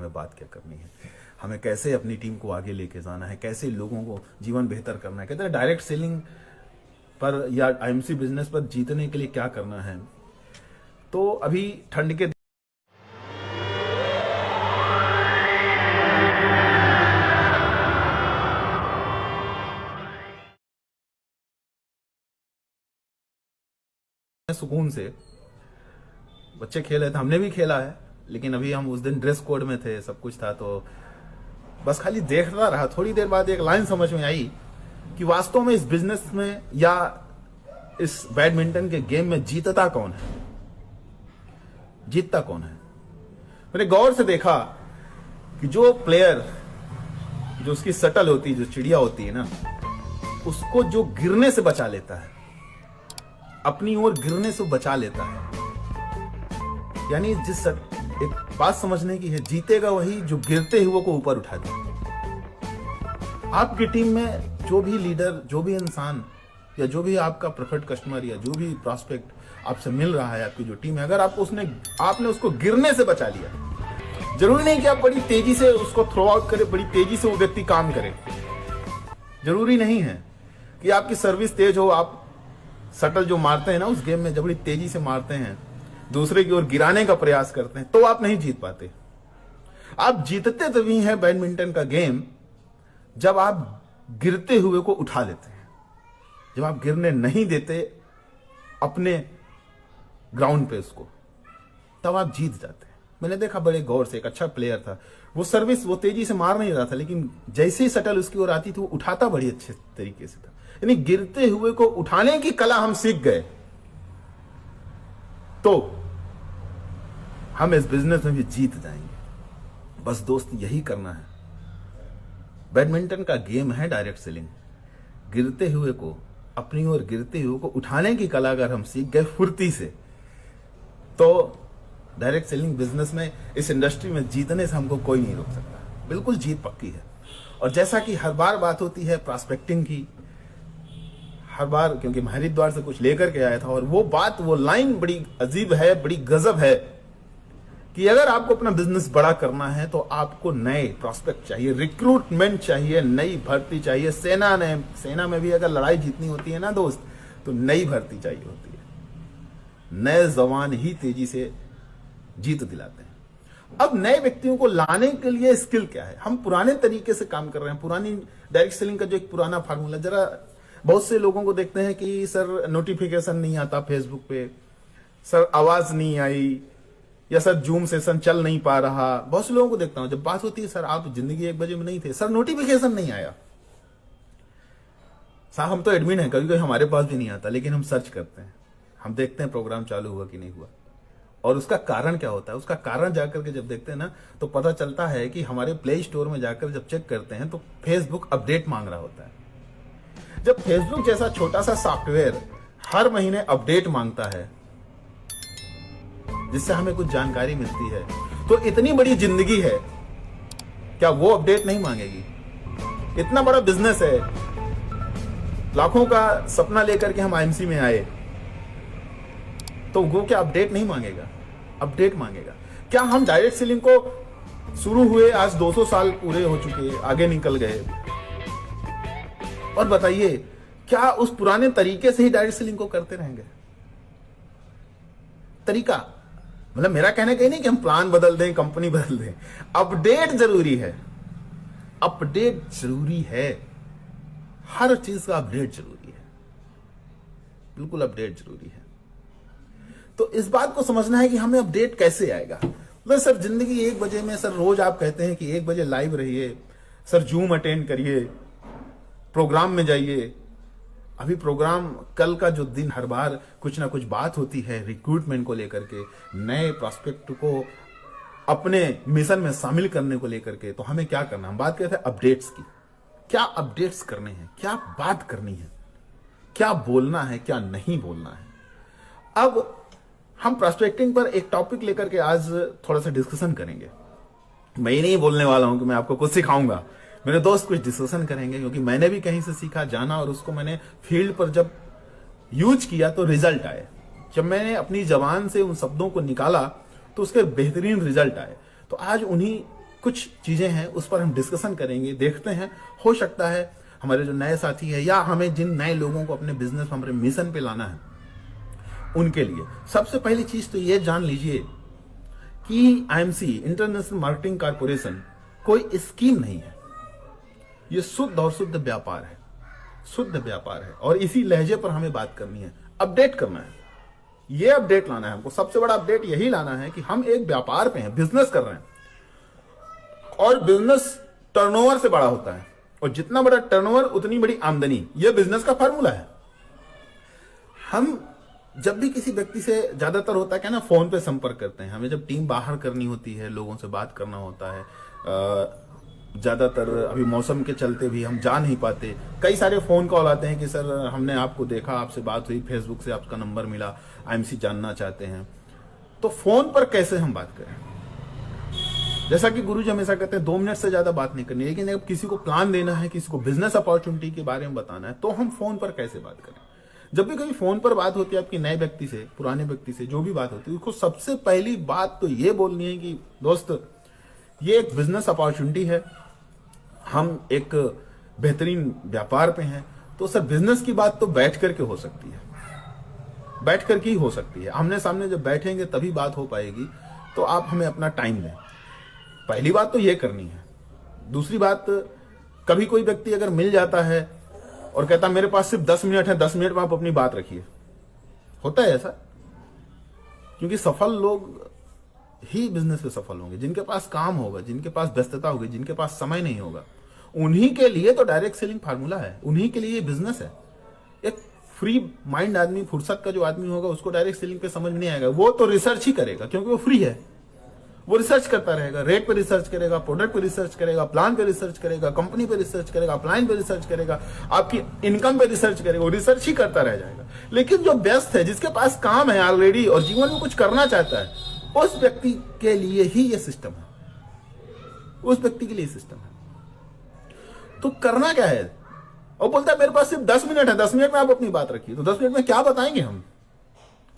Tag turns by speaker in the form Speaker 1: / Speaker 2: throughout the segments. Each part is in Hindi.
Speaker 1: हमें बात क्या करनी है, हमें कैसे अपनी टीम को आगे लेके जाना है, कैसे लोगों को जीवन बेहतर करना है। कहते हैं डायरेक्ट सेलिंग पर या आईएमसी बिजनेस पर जीतने के लिए क्या करना है। तो अभी ठंड के सुकून से बच्चे खेल रहे थे, हमने भी खेला है, लेकिन अभी हम उस दिन ड्रेस कोड में थे, सब कुछ था, तो बस खाली देखता रहा। थोड़ी देर बाद एक लाइन समझ में आई कि वास्तव में इस बिजनेस में या इस बैडमिंटन के गेम में जीतता कौन है, जीतता कौन है। मैंने गौर से देखा कि जो प्लेयर, जो उसकी शटल होती है, जो चिड़िया होती है ना, उसको जो गिरने से बचा लेता है, अपनी ओर गिरने से बचा लेता है, यानी एक बात समझने की है, जीतेगा वही जो गिरते हुए को ऊपर उठा दे। आपकी टीम में जो भी लीडर, जो भी इंसान, या जो भी आपका प्रेफर्ड कस्टमर, या जो भी प्रॉस्पेक्ट आपसे मिल रहा है, आपकी जो टीम है, अगर आपको आपने उसको गिरने से बचा लिया, जरूरी नहीं कि आप बड़ी तेजी से उसको थ्रो आउट करें, बड़ी तेजी से वो व्यक्ति काम करे, जरूरी नहीं है कि आपकी सर्विस तेज हो। आप शटल जो मारते हैं ना उस गेम में, जब बड़ी तेजी से मारते हैं, दूसरे की ओर गिराने का प्रयास करते हैं, तो आप नहीं जीत पाते। आप जीतते तभी हैं बैडमिंटन का गेम जब आप गिरते हुए को उठा लेते हैं, जब आप गिरने नहीं देते अपने ग्राउंड पे उसको, तब आप जीत जाते हैं। मैंने देखा बड़े गौर से, एक अच्छा प्लेयर था, वो सर्विस वो तेजी से मार नहीं रहा था, लेकिन जैसे ही शटल उसकी ओर आती थी वो उठाता बड़ी अच्छे तरीके से था। यानी गिरते हुए को उठाने की कला हम सीख गए, तो हम इस बिजनेस में भी जीत जाएंगे। बस दोस्त यही करना है। बैडमिंटन का गेम है डायरेक्ट सेलिंग। गिरते हुए को, अपनी ओर गिरते हुए को उठाने की कला अगर हम सीख गए फुर्ती से, तो डायरेक्ट सेलिंग बिजनेस में, इस इंडस्ट्री में जीतने से हमको कोई नहीं रोक सकता। बिल्कुल जीत पक्की है। और जैसा कि हर बार बात होती है प्रॉस्पेक्टिंग की, हर बार, क्योंकि मैं हरिद्वार से कुछ लेकर के आया था, और वो बात, वो लाइन बड़ी अजीब है, बड़ी गजब है कि अगर आपको अपना बिजनेस बड़ा करना है तो आपको नए प्रॉस्पेक्ट चाहिए, रिक्रूटमेंट चाहिए, नई भर्ती चाहिए। सेना में भी अगर लड़ाई जीतनी होती है ना दोस्त, तो नई भर्ती चाहिए होती है। नए जवान ही तेजी से जीत दिलाते हैं। अब नए व्यक्तियों को लाने के लिए स्किल क्या है? हम पुराने तरीके से काम कर रहे हैं, पुरानी डायरेक्ट सेलिंग का जो एक पुराना फार्मूला, जरा बहुत से लोगों को देखते हैं कि सर नोटिफिकेशन नहीं आता फेसबुक पे, सर आवाज नहीं आई, या सर जूम सेशन चल नहीं पा रहा। बहुत से लोगों को देखता हूं, जब बात होती है सर आप जिंदगी 1 बजे में नहीं थे, सर नोटिफिकेशन नहीं आया। साहब हम तो एडमिन है, कभी कभी हमारे पास भी नहीं आता, लेकिन हम सर्च करते हैं, हम देखते हैं प्रोग्राम चालू हुआ कि नहीं हुआ। और उसका कारण क्या होता है? उसका कारण जाकर के जब देखते हैं ना, तो पता चलता है कि हमारे प्ले स्टोर में जाकर जब चेक करते हैं तो फेसबुक अपडेट मांग रहा होता है। जब फेसबुक जैसा छोटा सा सॉफ्टवेयर हर महीने अपडेट मांगता है, जिससे हमें कुछ जानकारी मिलती है, तो इतनी बड़ी जिंदगी है, क्या वो अपडेट नहीं मांगेगी? इतना बड़ा बिजनेस है, लाखों का सपना लेकर के हम आईएमसी में आए, तो वो क्या अपडेट नहीं मांगेगा? अपडेट मांगेगा। क्या हम डायरेक्ट सेलिंग को शुरू हुए आज 200 साल पूरे हो चुके, आगे निकल गए, और बताइए क्या उस पुराने तरीके से ही डायरेक्ट सेलिंग को करते रहेंगे? तरीका मतलब मेरा कहने का ही नहीं कि हम प्लान बदल दें, कंपनी बदल दें, अपडेट जरूरी है। अपडेट जरूरी है, हर चीज का अपडेट जरूरी है, बिल्कुल अपडेट जरूरी है। तो इस बात को समझना है कि हमें अपडेट कैसे आएगा। मतलब सर जिंदगी 1 बजे में, सर रोज आप कहते हैं कि 1 बजे लाइव रहिए, सर जूम अटेंड करिए, प्रोग्राम में जाइए। अभी प्रोग्राम, कल का जो दिन, हर बार कुछ ना कुछ बात होती है रिक्रूटमेंट को लेकर के, नए प्रॉस्पेक्ट को अपने मिशन में शामिल करने को लेकर के। तो हमें क्या करना, हम बात करते हैं अपडेट्स की। क्या अपडेट्स करने हैं, क्या बात करनी है, क्या बोलना है, क्या नहीं बोलना है। अब हम प्रॉस्पेक्टिंग पर एक टॉपिक लेकर के आज थोड़ा सा डिस्कशन करेंगे। मैं ही नहीं बोलने वाला हूं कि मैं आपको कुछ सिखाऊंगा, मेरे दोस्त कुछ डिस्कशन करेंगे, क्योंकि मैंने भी कहीं से सीखा, जाना, और उसको मैंने फील्ड पर जब यूज किया तो रिजल्ट आए। जब मैंने अपनी जबान से उन शब्दों को निकाला तो उसके बेहतरीन रिजल्ट आए। तो आज उन्हीं कुछ चीजें हैं उस पर हम डिस्कशन करेंगे, देखते हैं हो सकता है हमारे जो नए साथी है या हमें जिन नए लोगों को अपने बिजनेस में हमारे मिशन पे लाना है उनके लिए सबसे पहली चीज तो ये जान लीजिए कि आईएमसी इंटरनेशनल मार्केटिंग कॉर्पोरेशन कोई स्कीम नहीं है, ये शुद्ध और शुद्ध व्यापार है, शुद्ध व्यापार है। और इसी लहजे पर हमें बात करनी है, अपडेट करना है, ये अपडेट लाना है हमको। सबसे बड़ा अपडेट यही लाना है कि हम एक व्यापार पे हैं, बिजनेस कर रहे हैं और बिजनेस टर्नओवर से बड़ा होता है और जितना बड़ा टर्नओवर उतनी बड़ी आमदनी, ये बिजनेस का फार्मूला है। हम जब भी किसी व्यक्ति से ज्यादातर होता है क्या ना, फोन पे संपर्क करते हैं। हमें जब टीम बाहर करनी होती है, लोगों से बात करना होता है, ज्यादातर अभी मौसम के चलते भी हम जा नहीं पाते, कई सारे फोन कॉल आते हैं कि सर हमने आपको देखा, आपसे बात हुई, फेसबुक से आपका नंबर मिला, आईएमसी जानना चाहते हैं। तो फोन पर कैसे हम बात करें? जैसा कि गुरुजी हमेशा कहते हैं 2 मिनट से ज्यादा बात नहीं करनी, लेकिन अगर किसी को प्लान देना है, किसी को बिजनेस अपॉर्चुनिटी के बारे में बताना है, तो हम फोन पर कैसे बात करें? जब भी कभी फोन पर बात होती है आपकी नए व्यक्ति से, पुराने व्यक्ति से, जो भी बात होती है, उसको सबसे पहली बात तो ये बोलनी है कि दोस्त ये एक बिजनेस अपॉर्चुनिटी है, हम एक बेहतरीन व्यापार पे हैं, तो सर बिजनेस की बात तो बैठ करके हो सकती है, बैठ करके ही हो सकती है। आमने सामने जब बैठेंगे तभी बात हो पाएगी, तो आप हमें अपना टाइम दें, पहली बात तो ये करनी है। दूसरी बात, कभी कोई व्यक्ति अगर मिल जाता है और कहता मेरे पास सिर्फ 10 मिनट है, 10 मिनट में आप अपनी बात रखिए, होता है ऐसा? क्योंकि सफल लोग ही बिजनेस में सफल होंगे, जिनके पास काम होगा, जिनके पास व्यस्तता होगी, जिनके पास समय नहीं होगा, उन्हीं के लिए तो डायरेक्ट सेलिंग फार्मूला है, उन्हीं के लिए ये बिजनेस है। एक फ्री माइंड आदमी, फुर्सत का जो आदमी होगा, उसको डायरेक्ट सेलिंग पे समझ में नहीं आएगा, वो तो रिसर्च ही करेगा, क्योंकि वो फ्री है। वो रिसर्च करता रहेगा, रेट पे रिसर्च करेगा, प्रोडक्ट पे रिसर्च करेगा, प्लान पे रिसर्च करेगा, कंपनी पे रिसर्च करेगा, अपलाइन पे रिसर्च करेगा, आपकी इनकम पे रिसर्च करेगा, वो रिसर्च ही करता रह जाएगा। लेकिन जो व्यस्त है, जिसके पास काम है ऑलरेडी और जीवन में कुछ करना चाहता है, उस व्यक्ति के लिए ही ये सिस्टम है, उस व्यक्ति के लिए सिस्टम है। तो करना क्या है? और बोलता है मेरे पास सिर्फ 10 मिनट है, 10 मिनट में आप अपनी बात रखिए। तो 10 मिनट में क्या बताएंगे हम,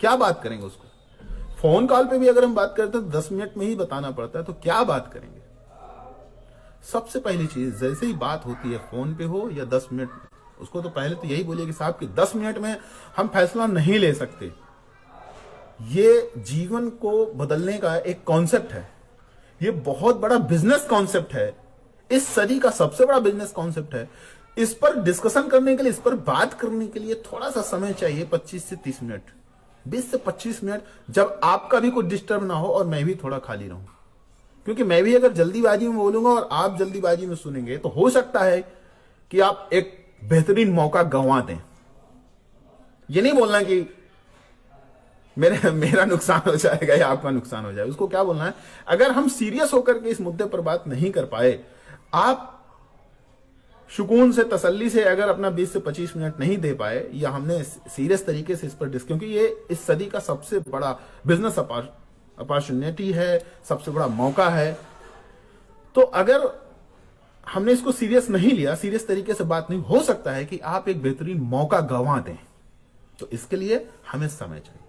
Speaker 1: क्या बात करेंगे उसको? फोन कॉल पे भी अगर हम बात करते हैं तो 10 मिनट में ही बताना पड़ता है, तो क्या बात करेंगे? सबसे पहली चीज, जैसे ही बात होती है, फोन पे हो या 10 मिनट, उसको तो पहले तो यही बोलिए कि साहब कि 10 मिनट में हम फैसला नहीं ले सकते। ये जीवन को बदलने का एक कॉन्सेप्ट है, ये बहुत बड़ा बिजनेस कॉन्सेप्ट है, इस सदी का सबसे बड़ा बिजनेस कॉन्सेप्ट है। इस पर डिस्कशन करने के लिए, इस पर बात करने के लिए थोड़ा सा समय चाहिए, 25 से 30 मिनट, 20 से 25 मिनट, जब आपका भी कुछ डिस्टर्ब ना हो और मैं भी थोड़ा खाली रहूं। क्योंकि मैं भी अगर जल्दीबाजी में बोलूंगा और आप जल्दीबाजी में सुनेंगे, तो हो सकता है कि आप एक बेहतरीन मौका गंवा दें। ये नहीं बोलना कि मेरा नुकसान हो जाएगा या आपका नुकसान हो जाए, उसको क्या बोलना है, अगर हम सीरियस होकर के इस मुद्दे पर बात नहीं कर पाए, आप सुकून से, तसल्ली से अगर अपना 20 से 25 मिनट नहीं दे पाए, या हमने सीरियस तरीके से इस पर क्योंकि ये इस सदी का सबसे बड़ा बिजनेस अपॉर्चुनिटी है, सबसे बड़ा मौका है, तो अगर हमने इसको सीरियस नहीं लिया, सीरियस तरीके से बात नहीं, हो सकता है कि आप एक बेहतरीन मौका गंवा दें। तो इसके लिए हमें समय चाहिए।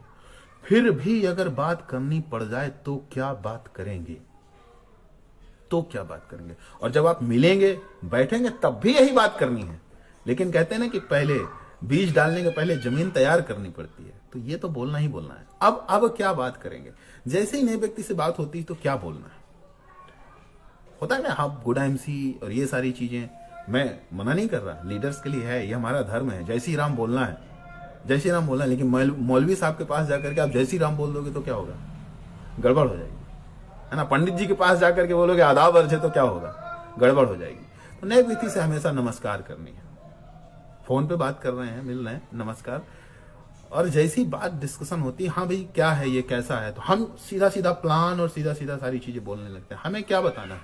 Speaker 1: फिर भी अगर बात करनी पड़ जाए तो क्या बात करेंगे, तो क्या बात करेंगे? और जब आप मिलेंगे, बैठेंगे, तब भी यही बात करनी है। लेकिन कहते हैं ना कि पहले बीज डालने के पहले जमीन तैयार करनी पड़ती है, तो ये तो बोलना ही बोलना है। अब क्या बात करेंगे? जैसे ही नए व्यक्ति से बात होती है तो क्या बोलना है, होता है ना, हाँ गुड आईएमसी और ये सारी चीजें, मैं मना नहीं कर रहा, लीडर्स के लिए है, ये हमारा धर्म है, जय श्री राम बोलना है, जय श्री राम बोलना है। लेकिन मौलवी साहब के पास जाकर के आप जय श्री राम बोल दोगे तो क्या होगा? गड़बड़ हो जाएगी, है ना। पंडित जी के पास जाकर के बोलोगे आदाब अर्ज है तो क्या होगा? गड़बड़ हो जाएगी। तो नए व्यक्ति से हमेशा नमस्कार करनी है। फोन पे बात कर रहे हैं, मिल रहे हैं, नमस्कार। और जैसी बात डिस्कशन होती है, हाँ भाई क्या है, ये कैसा है, तो हम सीधा सीधा प्लान और सीधा सीधा सारी चीजें बोलने लगते हैं। हमें क्या बताना है?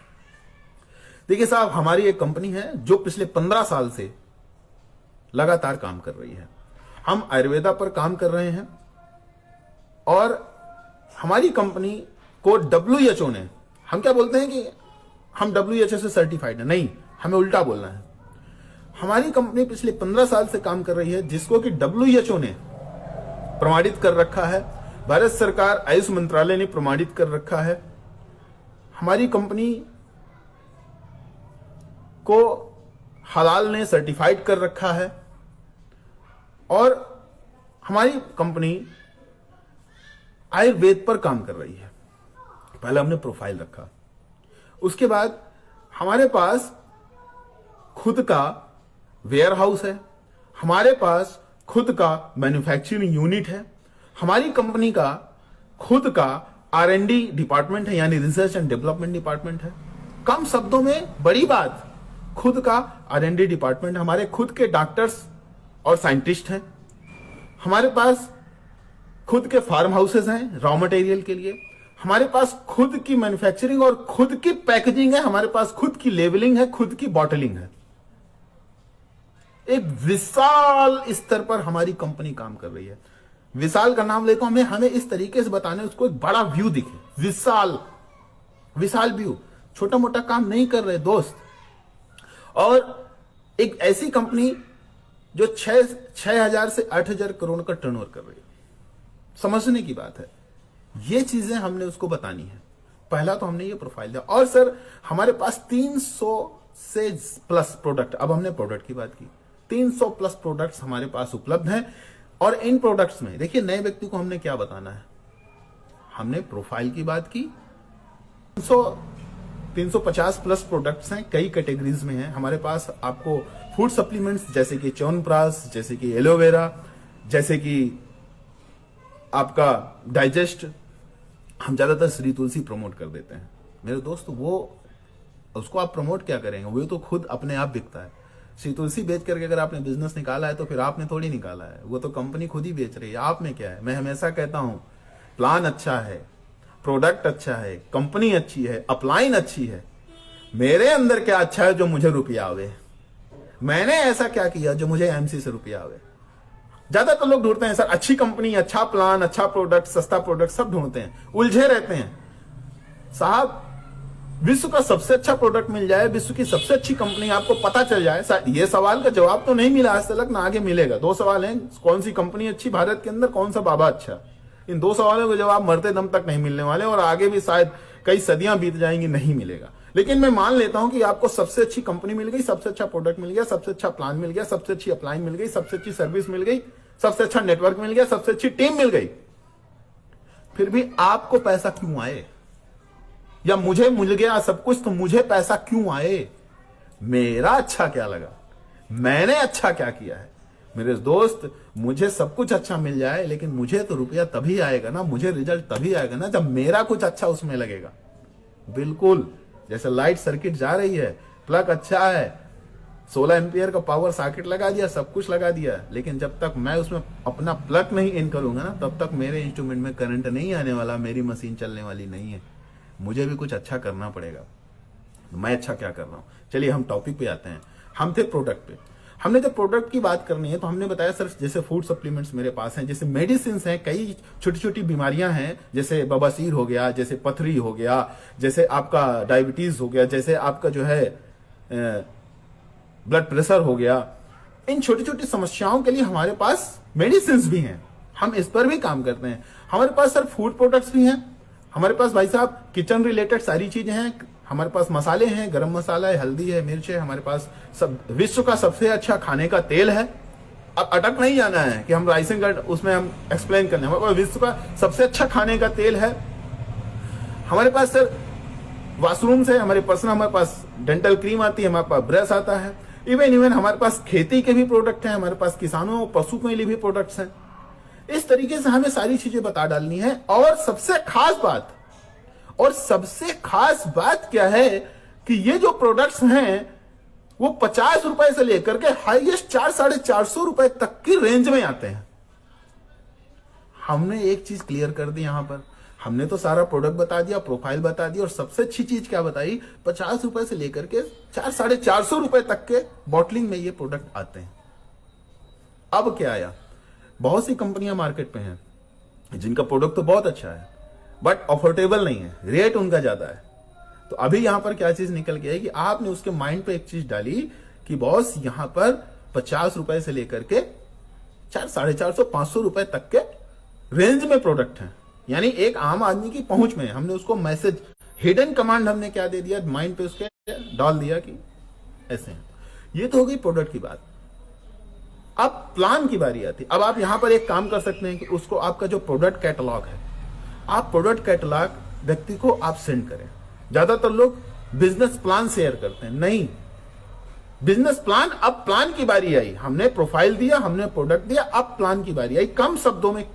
Speaker 1: देखिए साहब, हमारी एक कंपनी है जो पिछले 15 साल से लगातार काम कर रही है। हम आयुर्वेदा पर काम कर रहे हैं और हमारी कंपनी को WHO ने, हम क्या बोलते हैं कि हम WHO से सर्टिफाइड है, नहीं, हमें उल्टा बोलना है। हमारी कंपनी पिछले 15 साल से काम कर रही है, जिसको कि WHO ने प्रमाणित कर रखा है, भारत सरकार आयुष मंत्रालय ने प्रमाणित कर रखा है। हमारी कंपनी उसको हलाल ने सर्टिफाइड कर रखा है। और हमारी कंपनी आयुर्वेद पर काम कर रही है। पहले हमने प्रोफाइल रखा, उसके बाद हमारे पास खुद का वेयर हाउस है, हमारे पास खुद का मैन्युफैक्चरिंग यूनिट है, हमारी कंपनी का खुद का R&D डिपार्टमेंट है, यानी रिसर्च एंड डेवलपमेंट डिपार्टमेंट है। कम शब्दों में बड़ी बात, खुद का R&D डिपार्टमेंट, हमारे खुद के डॉक्टर्स और साइंटिस्ट हैं, हमारे पास खुद के फार्म हाउसेस हैं रॉ मटेरियल के लिए, हमारे पास खुद की मैन्युफैक्चरिंग और खुद की पैकेजिंग है, हमारे पास खुद की लेबलिंग है, खुद की बॉटलिंग है। एक विशाल स्तर पर हमारी कंपनी काम कर रही है। विशाल का नाम लेकर हमें इस तरीके से बताने, उसको एक बड़ा व्यू दिखे, विशाल व्यू। छोटा मोटा काम नहीं कर रहे दोस्त। और एक ऐसी कंपनी जो 6,000 से 8,000 करोड़ का टर्नओवर कर रही है, समझने की बात है। ये चीजें हमने उसको बतानी है। पहला तो हमने ये प्रोफाइल दिया। और सर हमारे पास 300 से प्लस प्रोडक्ट, अब हमने प्रोडक्ट की बात की, 300 प्लस प्रोडक्ट्स हमारे पास उपलब्ध हैं। और इन प्रोडक्ट्स में देखिए, नए व्यक्ति को हमने क्या बताना है, हमने प्रोफाइल की बात की। 350 प्लस प्रोडक्ट्स हैं, कई कैटेगरीज में हैं हमारे पास। आपको फूड सप्लीमेंट्स जैसे कि च्यवनप्राश, जैसे कि एलोवेरा, जैसे कि आपका डाइजेस्ट, हम ज्यादातर श्री तुलसी प्रमोट कर देते हैं मेरे दोस्त। वो उसको आप प्रमोट क्या करेंगे, वो तो खुद अपने आप बिकता है। श्री तुलसी बेच करके अगर आपने बिजनेस निकाला है तो फिर आपने थोड़ी निकाला है, वो तो कंपनी खुद ही बेच रही है। आप में क्या है? मैं हमेशा कहता हूं, प्लान अच्छा है, प्रोडक्ट अच्छा है, कंपनी अच्छी है, अपलाइन अच्छी है, मेरे अंदर क्या अच्छा है जो मुझे रुपया आवे, मैंने ऐसा क्या किया जो मुझे एमसी से रुपया आवे। ज्यादातर लोग ढूंढते हैं सर अच्छी कंपनी, अच्छा प्लान, अच्छा प्रोडक्ट, सस्ता प्रोडक्ट, सब ढूंढते हैं, उलझे रहते हैं। साहब विश्व का सबसे अच्छा प्रोडक्ट मिल जाए, विश्व की सबसे अच्छी कंपनी आपको पता चल जाए, ये सवाल का जवाब तो नहीं मिला आज तक, ना आगे मिलेगा। 2 सवाल हैं, कौन सी कंपनी अच्छी भारत के अंदर, कौन सा बाबा अच्छा। इन 2 सवालों के जवाब मरते दम तक नहीं मिलने वाले, और आगे भी शायद कई सदियां बीत जाएंगी, नहीं मिलेगा। लेकिन मैं मान लेता हूं कि आपको सबसे अच्छी कंपनी मिल गई, सबसे अच्छा प्रोडक्ट मिल गया, सबसे अच्छा प्लान मिल गया, सबसे अच्छी अप्लाइन मिल गई, सबसे अच्छी सर्विस मिल गई, सबसे अच्छा नेटवर्क मिल गया, सबसे अच्छी टीम मिल गई। फिर भी आपको पैसा क्यों आए? या मुझे मिल गया सब कुछ तो मुझे पैसा क्यों आए? मेरा अच्छा क्या लगा, मैंने अच्छा क्या किया है? मेरे दोस्त, मुझे सब कुछ अच्छा मिल जाए, लेकिन मुझे तो रुपया तभी आएगा ना, मुझे रिजल्ट तभी आएगा ना जब मेरा कुछ अच्छा उसमें लगेगा। बिल्कुल जैसे लाइट सर्किट जा रही है, प्लग अच्छा है, 16 एम्पियर का पावर सॉकेट लगा दिया, सब कुछ लगा दिया, लेकिन जब तक मैं उसमें अपना प्लग नहीं इन करूंगा ना, तब तक मेरे इंस्ट्रूमेंट में करंट नहीं आने वाला, मेरी मशीन चलने वाली नहीं है। मुझे भी कुछ अच्छा करना पड़ेगा। मैं अच्छा क्या कर रहा हूं? चलिए हम टॉपिक पे आते हैं। हम थे प्रोडक्ट पे। हमने जब प्रोडक्ट की बात करनी है तो हमने बताया सर जैसे फूड सप्लीमेंट्स मेरे पास हैं, जैसे मेडिसिन हैं, कई छोटी छोटी बीमारियां हैं, जैसे बवासीर हो गया, जैसे पथरी हो गया, जैसे आपका डायबिटीज हो गया, जैसे आपका जो है ब्लड प्रेशर हो गया। इन छोटी छोटी समस्याओं के लिए हमारे पास मेडिसिन भी हैं, हम इस पर भी काम करते हैं। हमारे पास सर फूड प्रोडक्ट्स भी हैं, हमारे पास भाई साहब किचन रिलेटेड सारी चीजें हैं, हमारे पास मसाले हैं, गरम मसाला है, हल्दी है, मिर्च है, हमारे पास सब विश्व का सबसे अच्छा खाने का तेल है। अब अटक नहीं जाना है कि हम राइसिंग उसमें हम एक्सप्लेन करने, हमारे पास विश्व का सबसे अच्छा खाने का तेल है। हमारे पास सर वॉशरूम से हमारे पर्सनल, हमारे पास डेंटल क्रीम आती है, हमारे पास ब्रश आता है, इवन हमारे पास खेती के भी प्रोडक्ट हैं, हमारे पास किसानों पशु के लिए भी प्रोडक्ट्स हैं। इस तरीके से हमें सारी चीजें बता डालनी है। और सबसे खास बात क्या है कि ये जो प्रोडक्ट्स हैं वो 50 रुपए से लेकर के हाईएस्ट 400-450 रुपए तक की रेंज में आते हैं। हमने एक चीज क्लियर कर दी यहां पर, हमने तो सारा प्रोडक्ट बता दिया, प्रोफाइल बता दी, और सबसे अच्छी चीज क्या बताई, 50 रुपए से लेकर के 400-450 रुपए तक के बॉटलिंग में ये प्रोडक्ट आते हैं। अब क्या आया, बहुत सी कंपनियां मार्केट में हैं जिनका प्रोडक्ट तो बहुत अच्छा है बट अफोर्डेबल नहीं है, रेट उनका ज्यादा है। तो अभी यहां पर क्या चीज निकल के आई कि आपने उसके माइंड पे एक चीज डाली कि बॉस यहां पर 50 रुपए से लेकर के 400-450-500 रुपए तक के रेंज में प्रोडक्ट हैं, यानी एक आम आदमी की पहुंच में। हमने उसको मैसेज, हिडन कमांड हमने क्या दे दिया, माइंड पे उसके डाल दिया कि ऐसे हैं। ये तो हो गई प्रोडक्ट की बात। अब प्लान की बारी आती। अब आप यहां पर एक काम कर सकते हैं कि उसको आपका जो प्रोडक्ट कैटलॉग है, आप प्रोडक्ट कैटलॉग व्यक्ति को आप सेंड करें। ज्यादातर लोग बिजनेस प्लान शेयर करते हैं, नहीं, बिजनेस प्लान, अब प्लान की बारी आई, हमने प्रोफाइल दिया, हमने प्रोडक्ट दिया, अब प्लान की बारी आई। कम शब्दों में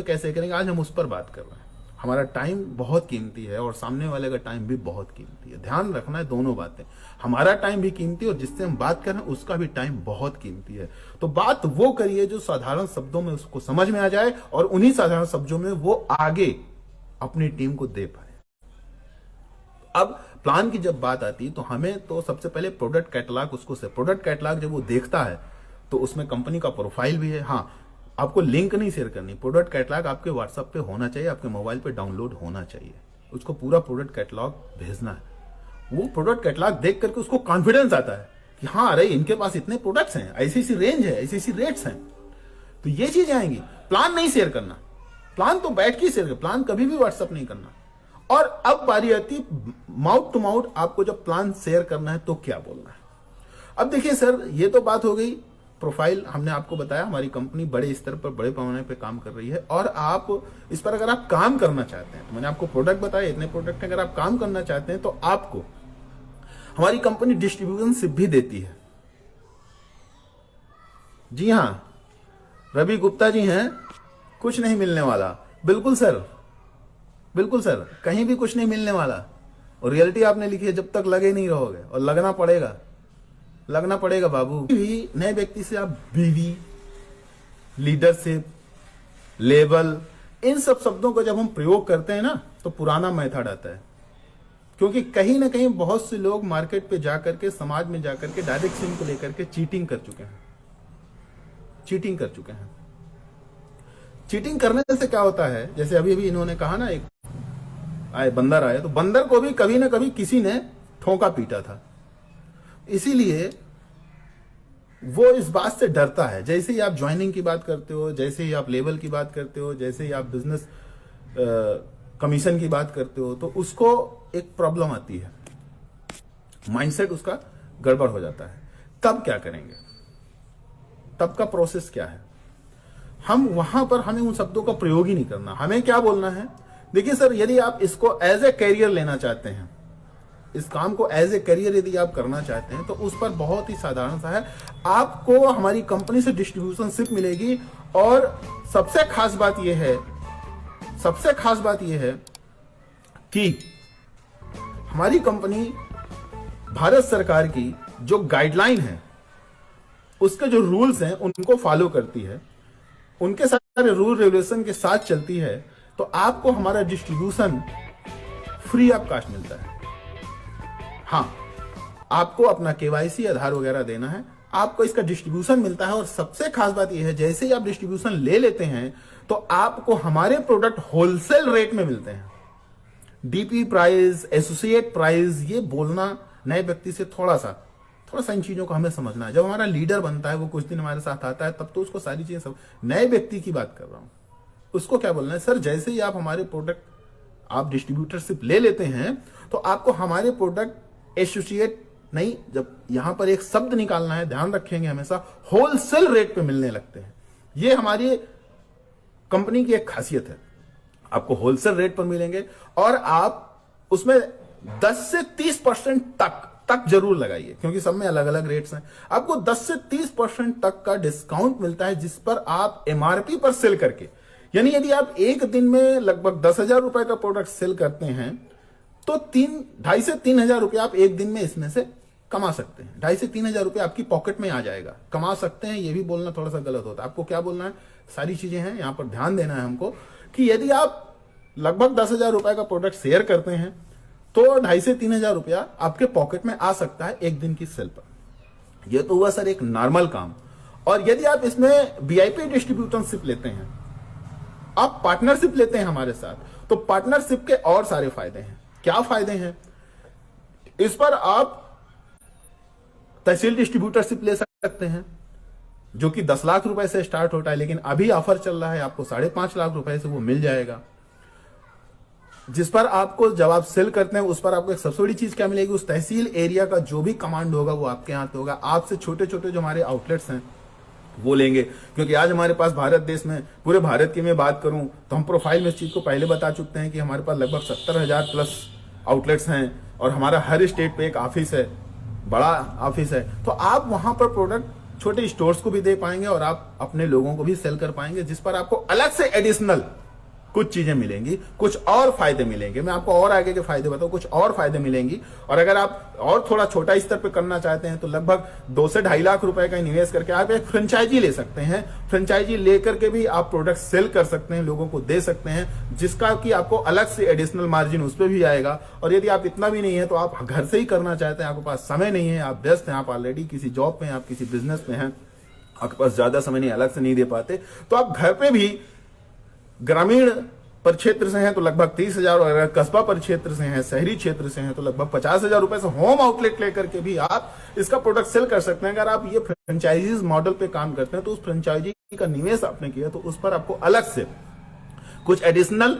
Speaker 1: कैसे करेंगे, आज हम उस पर बात कर रहे हैं। हमारा टाइम बहुत कीमती है और सामने वाले का टाइम भी बहुत कीमती है। ध्यान रखना है दोनों बातें, हमारा टाइम भी कीमती है और जिससे हम बात कर रहे हैं उसका भी टाइम बहुत कीमती है। तो बात वो करिए जो साधारण शब्दों में उसको समझ में आ जाए और उन्हीं साधारण शब्दों में वो आगे अपनी टीम को दे पाए। अब प्लान की जब बात आती है तो हमें तो सबसे पहले प्रोडक्ट कैटलॉग उसको से, प्रोडक्ट कैटलॉग जब वो देखता है तो उसमें कंपनी का प्रोफाइल भी है। हाँ, आपको लिंक नहीं शेयर करनी, प्रोडक्ट कैटलॉग आपके व्हाट्सएप पे होना चाहिए, आपके मोबाइल पे डाउनलोड होना चाहिए। उसको पूरा प्रोडक्ट कैटलॉग भेजना है। वो प्रोडक्ट कैटलॉग देख करके उसको कॉन्फिडेंस आता है कि हाँ अरे इनके पास इतने प्रोडक्ट्स हैं, ऐसी ऐसी रेंज है, ऐसी ऐसी रेट्स हैं, तो ये चीजें आएंगी। प्लान नहीं शेयर करना, प्लान तो बैठ के शेयर कर, प्लान कभी भी व्हाट्सएप नहीं करना। और अब बारी आती माउथ टू माउथ, आपको जब प्लान शेयर करना है तो क्या बोलना है। अब देखिए सर, ये तो बात हो गई प्रोफाइल, हमने आपको बताया हमारी कंपनी बड़े स्तर पर बड़े पैमाने पे काम कर रही है और आप इस पर अगर आप काम करना चाहते हैं तो मैंने आपको प्रोडक्ट बताया, इतने प्रोडक्ट अगर आप काम करना चाहते हैं तो आपको हमारी कंपनी डिस्ट्रीब्यूशनशिप भी देती है। जी हां, रवि गुप्ता जी हैं, कुछ नहीं मिलने वाला। बिल्कुल सर, बिल्कुल सर, कहीं भी कुछ नहीं मिलने वाला। और रियलिटी आपने लिखी है, जब तक लगे नहीं रहोगे, और लगना पड़ेगा बाबू। भी नए व्यक्ति से आप बीवी, लीडरशिप, लेवल, इन सब शब्दों को जब हम प्रयोग करते हैं ना तो पुराना मेथड आता है। क्योंकि कहीं ना कहीं बहुत से लोग मार्केट पे जाकर के, समाज में जाकर के डायरेक्ट सिम को लेकर के चीटिंग कर चुके हैं। चीटिंग करने से क्या होता है, जैसे अभी अभी इन्होंने कहा ना, एक बंदर आया, तो बंदर को भी कभी ना कभी किसी ने ठोका पीटा था, इसीलिए वो इस बात से डरता है। जैसे ही आप ज्वाइनिंग की बात करते हो, जैसे ही आप लेवल की बात करते हो, जैसे ही आप बिजनेस कमीशन की बात करते हो, तो उसको एक प्रॉब्लम आती है, माइंडसेट उसका गड़बड़ हो जाता है। तब क्या करेंगे, तब का प्रोसेस क्या है, हम वहां पर हमें उन शब्दों का प्रयोग ही नहीं करना। हमें क्या बोलना है, देखिए सर, यदि आप इसको एज ए करियर लेना चाहते हैं, इस काम को एज ए करियर यदि आप करना चाहते हैं तो उस पर बहुत ही साधारण सा है, आपको हमारी कंपनी से डिस्ट्रीब्यूशनशिप मिलेगी। और सबसे खास बात यह है कि हमारी कंपनी भारत सरकार की जो गाइडलाइन है, उसके जो रूल्स हैं उनको फॉलो करती है, उनके सारे रूल रेगुलेशन के साथ चलती है। तो आपको हमारा डिस्ट्रीब्यूशन फ्री ऑफ कॉस्ट मिलता है। हाँ, आपको अपना केवाईसी, आधार वगैरह देना है, आपको इसका डिस्ट्रीब्यूशन मिलता है। और सबसे खास बात यह है, जैसे ही आप डिस्ट्रीब्यूशन ले लेते हैं तो आपको हमारे प्रोडक्ट होलसेल रेट में मिलते हैं। डीपी प्राइस, एसोसिएट प्राइस, ये बोलना नए व्यक्ति से थोड़ा सा इन चीजों को हमें समझना है। जब हमारा लीडर बनता है, वो कुछ दिन हमारे साथ आता है, तब तो उसको सारी चीजें नए व्यक्ति की बात कर रहा हूं, उसको क्या बोलना है, सर जैसे ही आप हमारे प्रोडक्ट, आप डिस्ट्रीब्यूटरशिप ले लेते हैं तो आपको हमारे प्रोडक्ट एसोसिएट नहीं, जब यहां पर एक शब्द निकालना है, ध्यान रखेंगे हमेशा, होलसेल रेट पे मिलने लगते हैं। ये हमारी कंपनी की एक खासियत है, आपको होलसेल रेट पर मिलेंगे और आप उसमें 10 से 30% तक जरूर लगाइए, क्योंकि सब में अलग अलग रेट्स हैं। आपको 10 से 30% तक का डिस्काउंट मिलता है, जिस पर आप एमआरपी पर सेल करके, यानी यदि आप एक दिन में लगभग 10,000 रुपए का प्रोडक्ट सेल करते हैं तो 2,500 से 3,000 रुपए आप एक दिन में इसमें से कमा सकते हैं। 2,500 से 3,000 रुपए आपकी पॉकेट में आ जाएगा, कमा सकते हैं। ये भी बोलना थोड़ा सा गलत होता है। आपको क्या बोलना है, सारी चीजें हैं, यहां पर ध्यान देना है हमको कि यदि आप लगभग 10,000 रुपए का प्रोडक्ट शेयर करते हैं तो 2,500 से 3,000 रुपया आपके पॉकेट में आ सकता है एक दिन की सेल पर। यह तो हुआ सर एक नॉर्मल काम। और यदि आप इसमें वीआईपी डिस्ट्रीब्यूटरशिप लेते हैं, आप पार्टनरशिप लेते हैं हमारे साथ, तो पार्टनरशिप के और सारे फायदे हैं। क्या फायदे हैं, इस पर आप तहसील डिस्ट्रीब्यूटरशिप ले सकते हैं, जो कि 10 लाख रुपए से स्टार्ट होता है, लेकिन अभी ऑफर चल रहा है, आपको 5.5 लाख रुपए से वो मिल जाएगा। जिस पर आपको जब आप सेल करते हैं उस पर आपको एक सबसे बड़ी चीज क्या मिलेगी, उस तहसील एरिया का जो भी कमांड होगा वो आपके यहाँ पे होगा। आपसे छोटे छोटे जो हमारे आउटलेट्स हैं वो लेंगे, क्योंकि आज हमारे पास भारत देश में, पूरे भारत की मैं बात करूं तो हम प्रोफाइल में इस चीज को पहले बता चुके हैं कि हमारे पास लगभग 70,000 प्लस आउटलेट्स हैं और हमारा हर स्टेट पे एक ऑफिस है, बड़ा ऑफिस है। तो आप वहां पर प्रोडक्ट छोटे स्टोर्स को भी दे पाएंगे और आप अपने लोगों को भी सेल कर पाएंगे, जिस पर आपको अलग से एडिशनल कुछ चीजें मिलेंगी, कुछ और फायदे मिलेंगे। मैं आपको और आगे के फायदे बताऊं, कुछ और फायदे मिलेंगी। और अगर आप और थोड़ा छोटा स्तर पे करना चाहते हैं तो लगभग 2 से 2.5 लाख रुपए का निवेश करके आप एक फ्रेंचाइजी ले सकते हैं। फ्रेंचाइजी लेकर के भी आप प्रोडक्ट सेल कर सकते हैं, लोगों को दे सकते हैं, जिसका कि आपको अलग से एडिशनल मार्जिन उस पर भी आएगा। और यदि आप इतना भी नहीं है तो आप घर से ही करना चाहते हैं, आपके पास समय नहीं है, आप व्यस्त हैं, आप ऑलरेडी किसी जॉब पे हैं, आप किसी बिजनेस में हैं, आपके पास ज्यादा समय नहीं, अलग से नहीं दे पाते, तो आप घर पे भी ग्रामीण परिक्षेत्र से हैं तो लगभग 30,000, और अगर कस्बा परिक्षेत्र से हैं, शहरी क्षेत्र से हैं तो लगभग 50,000 रुपए से होम आउटलेट लेकर के भी आप इसका प्रोडक्ट सेल कर सकते हैं। अगर आप ये फ्रेंचाइजीज मॉडल पे काम करते हैं तो उस फ्रेंचाइजी का निवेश आपने किया तो उस पर आपको अलग से कुछ एडिशनल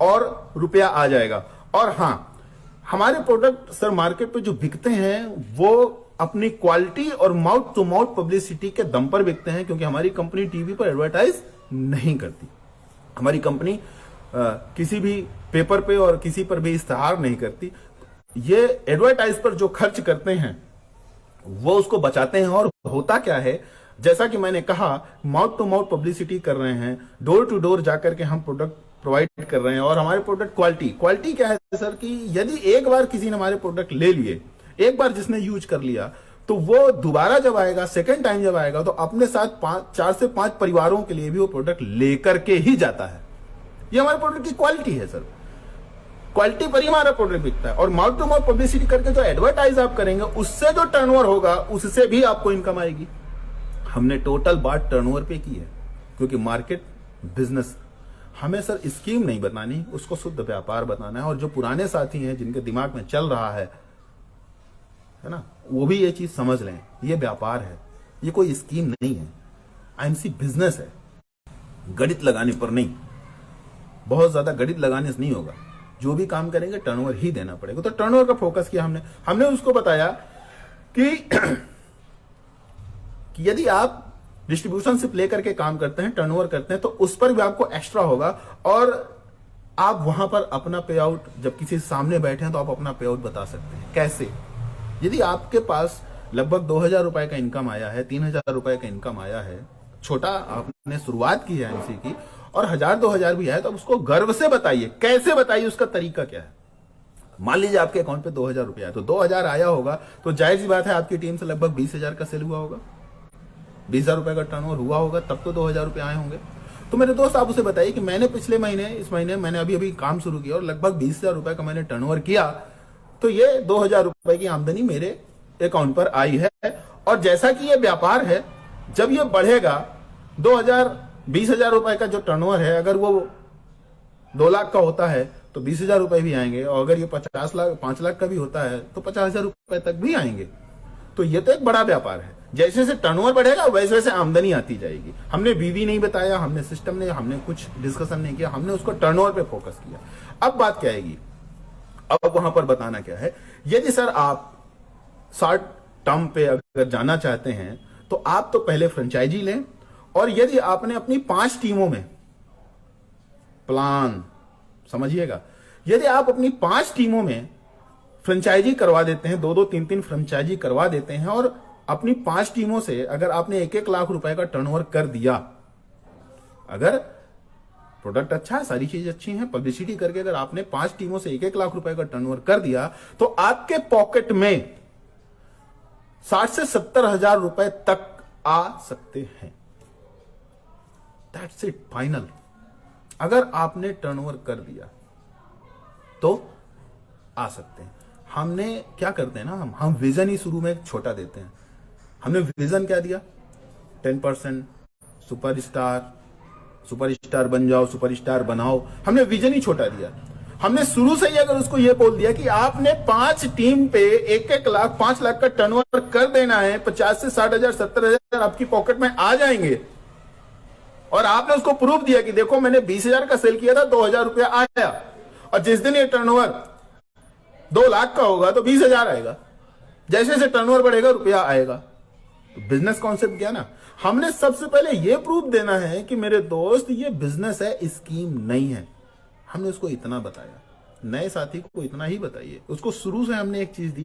Speaker 1: और रुपया आ जाएगा। और हाँ, हमारे प्रोडक्ट सर मार्केट पे जो बिकते हैं वो अपनी क्वालिटी और माउथ टू माउथ पब्लिसिटी के दम पर बिकते हैं, क्योंकि हमारी कंपनी टीवी पर एडवर्टाइज नहीं करती। हमारी कंपनी किसी भी पेपर पे और किसी पर भी इश्तेहार नहीं करती। ये एडवर्टाइज पर जो खर्च करते हैं वो उसको बचाते हैं। और होता क्या है, जैसा कि मैंने कहा, माउथ टू माउथ पब्लिसिटी कर रहे हैं, डोर टू डोर जाकर के हम प्रोडक्ट प्रोवाइड कर रहे हैं। और हमारे प्रोडक्ट क्वालिटी क्या है सर, कि यदि एक बार किसी ने हमारे प्रोडक्ट ले लिए, एक बार जिसने यूज कर लिया, तो वो दोबारा जब आएगा, सेकेंड टाइम जब आएगा, तो अपने साथ 4 से 5 परिवारों के लिए भी वो प्रोडक्ट लेकर के ही जाता है। ये हमारे प्रोडक्ट की क्वालिटी है सर, क्वालिटी पर ही हमारा प्रोडक्ट बिकता है। और माउथ टू माउथ पब्लिसिटी करके जो एडवर्टाइज आप करेंगे उससे जो टर्नओवर होगा उससे भी आपको इनकम आएगी। हमने टोटल बात टर्नओवर पे की है, क्योंकि मार्केट बिजनेस हमें सर स्कीम नहीं बतानी, उसको शुद्ध व्यापार बताना है। और जो पुराने साथी हैं जिनके दिमाग में चल रहा है ना, वो भी ये चीज समझ लें, ये व्यापार है, ये कोई स्कीम नहीं है, आईएमसी बिजनेस है। गणित लगाने पर नहीं, बहुत ज्यादा गणित लगाने से नहीं होगा। जो भी काम करेंगे टर्नओवर ही देना पड़ेगा। तो टर्नओवर का फोकस किया हमने उसको बताया कि यदि आप डिस्ट्रीब्यूशनशिप लेकर के काम करते हैं, टर्नओवर करते हैं, तो उस पर भी आपको एक्स्ट्रा होगा। और आप वहां पर अपना पे आउट, जब किसी सामने बैठे हैं तो आप अपना पे आउट बता सकते हैं। कैसे? यदि आपके पास लगभग 2,000 रुपए का इनकम आया है, 3,000 रुपए का इनकम आया है, छोटा आपने शुरुआत की है एमसी की, और 1,000-2,000 भी आया, तो उसको गर्व से बताइए। कैसे बताइए, उसका तरीका क्या है? मान लीजिए आपके अकाउंट पे 2,000 रुपया है, तो 2,000 आया होगा तो जाहिर सी बात है आपकी टीम से लगभग 20,000 का सेल हुआ होगा, 20,000 रुपए का टर्नओवर हुआ होगा, तब तो 2,000 रुपये आए होंगे। तो मेरे दोस्त, आप उसे बताइए कि मैंने पिछले महीने, इस महीने मैंने अभी काम शुरू किया और लगभग 20,000 रुपए का मैंने टर्नओवर किया, तो ये 2,000 रुपए की आमदनी मेरे अकाउंट पर आई है। और जैसा कि ये व्यापार है, जब ये बढ़ेगा, 20,000-20,000 रुपए का जो टर्नओवर है, अगर वो 2 लाख का होता है तो 20,000 रुपए भी आएंगे, और अगर ये 5 लाख का भी होता है तो 50,000 रुपए तक भी आएंगे। तो ये तो एक बड़ा व्यापार है। जैसे जैसे टर्नओवर बढ़ेगा वैसे वैसे आमदनी आती जाएगी। हमने बीवी नहीं बताया, हमने सिस्टम ने, हमने कुछ डिस्कशन नहीं किया, हमने उसको टर्नओवर पे फोकस किया। अब बात क्या आएगी, अब वहां पर बताना क्या है। यदि सर आप शॉर्ट टर्म पे अगर जाना चाहते हैं तो आप तो पहले फ्रेंचाइजी लें, और यदि आपने अपनी 5 टीमों में प्लान, समझिएगा, यदि आप अपनी 5 टीमों में फ्रेंचाइजी करवा देते हैं, 2-2, 3-3 फ्रेंचाइजी करवा देते हैं, और अपनी 5 टीमों से अगर आपने 1-1 लाख रुपए का टर्नओवर कर दिया, अगर प्रोडक्ट अच्छा है, सारी चीज अच्छी है, पब्लिसिटी करके अगर आपने 5 टीमों से 1-1 लाख रुपए का टर्नओवर कर दिया, तो आपके पॉकेट में 60 से 70,000 रुपए तक आ सकते हैं। That's it, final. अगर आपने टर्नओवर कर दिया तो आ सकते हैं। हमने क्या करते हैं ना, हम विजन ही शुरू में छोटा देते हैं। हमने विजन क्या दिया, 10% सुपरस्टार बन जाओ, सुपरस्टार बनाओ। हमने विजन ही छोटा दिया। हमने शुरू से ही अगर उसको ये बोल दिया कि आपने 5 टीम पे 1-1 लाख, 5 लाख का टर्नओवर कर देना है, 50 से 60,000, 70,000 आपकी पॉकेट में आ जाएंगे, और आपने उसको प्रूफ दिया कि देखो मैंने 20,000 का सेल किया था, 2,000 रुपया आया, और जिस दिन ये टर्नओवर 2 लाख का होगा तो 20,000 आएगा। जैसे जैसे टर्नओवर बढ़ेगा रुपया आएगा। तो बिजनेस कॉन्सेप्ट क्या ना, हमने सबसे पहले ये प्रूफ देना है कि मेरे दोस्त ये बिजनेस है, स्कीम नहीं है। हमने उसको इतना बताया, नए साथी को इतना ही बताइए। उसको शुरू से हमने एक चीज दी